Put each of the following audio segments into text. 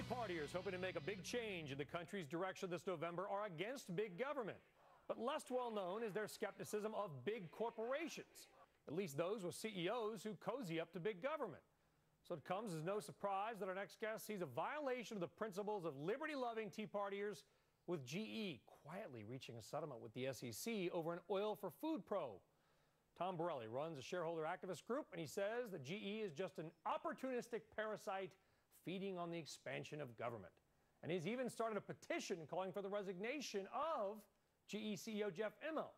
partiers hoping to make a big change in the country's direction this November are against big government. But less well known is their skepticism of big corporations, at least those with CEOs who cozy up to big government. So it comes as no surprise that our next guest sees a violation of the principles of liberty-loving Tea Partiers, with GE quietly reaching a settlement with the SEC over an oil for food probe. Tom Borelli runs a shareholder activist group, and he says that GE is just an opportunistic parasite feeding on the expansion of government. And he's even started a petition calling for the resignation of GE CEO Jeff Immelt.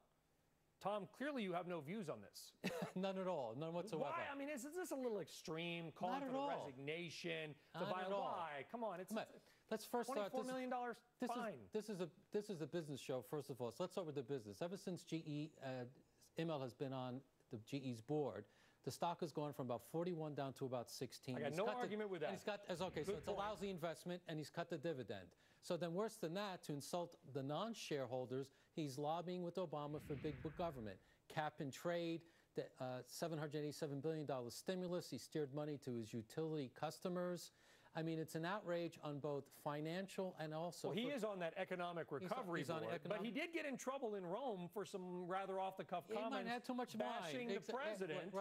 Tom, clearly you have no views on this. None at all. None whatsoever. Why? I mean, is this a little extreme, calling for the resignation? Why? Come on. Let's first start. $24 million fine. This is a business show, first of all. So let's start with the business. Ever since Immelt has been on GE's board, the stock has gone from about 41 down to about 16. I got no argument with that. And so it's a lousy investment, and he's cut the dividend. So then worse than that, to insult the non-shareholders, he's lobbying with Obama for big government. Cap and trade, the $787 billion stimulus. He steered money to his utility customers. I mean, it's an outrage on both financial and also... Well, he is on that economic recovery board, but he did get in trouble in Rome for some rather off-the-cuff comments. He might have too much bashing the president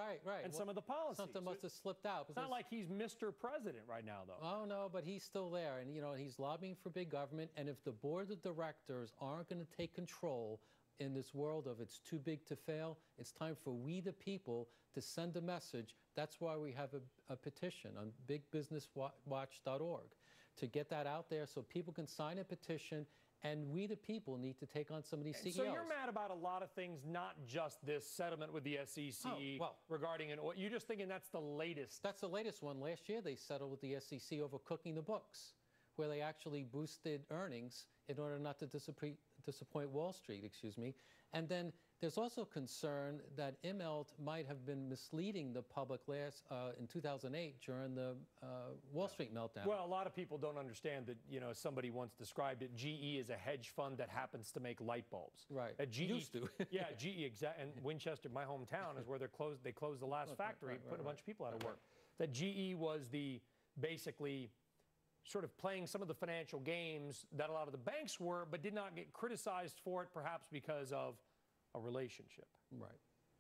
and some of the policies. Something must have slipped out. It's not like he's Mr. President right now, though. Oh, no, but he's still there. And, you know, he's lobbying for big government. And if the board of directors aren't going to take control in this world of it's too big to fail, it's time for we the people to send a message. That's why we have a petition on bigbusinesswatch.org to get that out there so people can sign a petition, and we the people need to take on some of these CEOs. So you're mad about a lot of things, not just this settlement with the SEC regarding an oil. You're just thinking that's the latest. That's the latest one. Last year they settled with the SEC over cooking the books, where they actually boosted earnings in order not to disappoint Wall Street, And then there's also concern that Immelt might have been misleading the public in 2008 during the Wall Street meltdown. Well, a lot of people don't understand that, you know, somebody once described it, GE is a hedge fund that happens to make light bulbs. Right. GE used to. Yeah, GE, and Winchester, my hometown, is where they closed the last factory, put a bunch of people out of work. That GE was basically sort of playing some of the financial games that a lot of the banks were, but did not get criticized for it, perhaps because of a relationship. Right.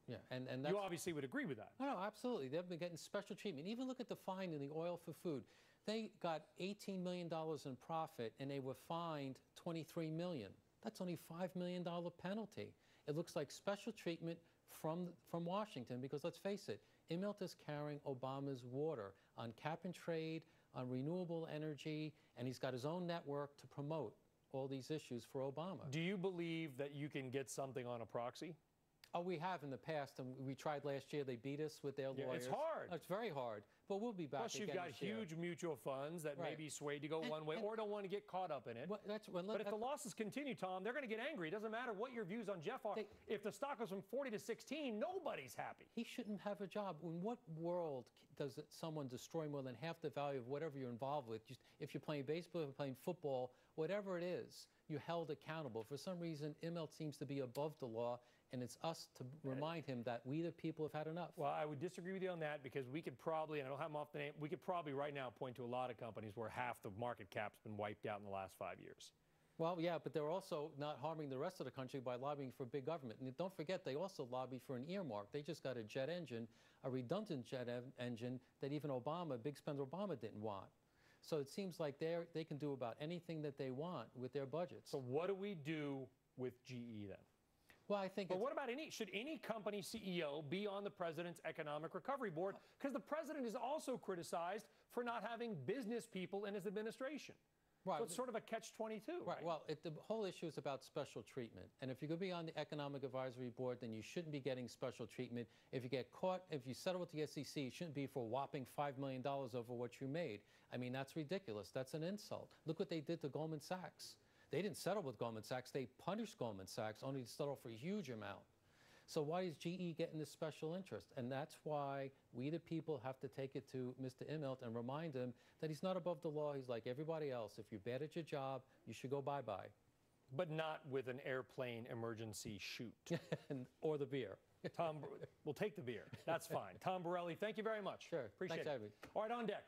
Yeah, and that's, you obviously would agree with that. No, absolutely. They've been getting special treatment. Even look at the fine in the oil for food. They got $18 million in profit, and they were fined $23 million. That's only $5 million penalty. It looks like special treatment from Washington, because let's face it, Immelt is carrying Obama's water on cap and trade, on renewable energy, and he's got his own network to promote all these issues for Obama. Do you believe that you can get something on a proxy? Oh, we have in the past, and we tried last year. They beat us with their lawyers. It's hard. It's very hard, but we'll be back. Plus, you've got huge mutual funds that may be swayed to go one way or don't want to get caught up in it. But if the losses continue, Tom, they're going to get angry. It doesn't matter what your views on Jeff are. If the stock goes from 40 to 16, nobody's happy. He shouldn't have a job. In what world does someone destroy more than half the value of whatever you're involved with? Just, if you're playing baseball, if you're playing football, whatever it is, you're held accountable. For some reason, Immelt seems to be above the law, and it's us to remind him that we the people have had enough. Well, I would disagree with you on that, because we could probably, and I don't have them off the name, we could probably right now point to a lot of companies where half the market cap's been wiped out in the last 5 years. Well, yeah, but they're also not harming the rest of the country by lobbying for big government. And don't forget, they also lobby for an earmark. They just got a jet engine, a redundant jet engine that even Obama, big spender Obama, didn't want. So it seems like they can do about anything that they want with their budgets. So what do we do with GE then? Well, I think. But what about should any company CEO be on the president's economic recovery board? Because the president is also criticized for not having business people in his administration. Right. So it's sort of a catch-22. Right. Well, the whole issue is about special treatment. And if you're going to be on the Economic Advisory Board, then you shouldn't be getting special treatment. If you get caught, if you settle with the SEC, it shouldn't be for a whopping $5 million over what you made. I mean, that's ridiculous. That's an insult. Look what they did to Goldman Sachs. They didn't settle with Goldman Sachs. They punished Goldman Sachs, only to settle for a huge amount. So why is GE getting this special interest? And that's why we the people have to take it to Mr. Immelt and remind him that he's not above the law. He's like everybody else. If you're bad at your job, you should go bye-bye. But not with an airplane emergency chute. Or the beer. Tom, we'll take the beer. That's fine. Tom Borelli, thank you very much. Sure. Appreciate it. All right, on deck.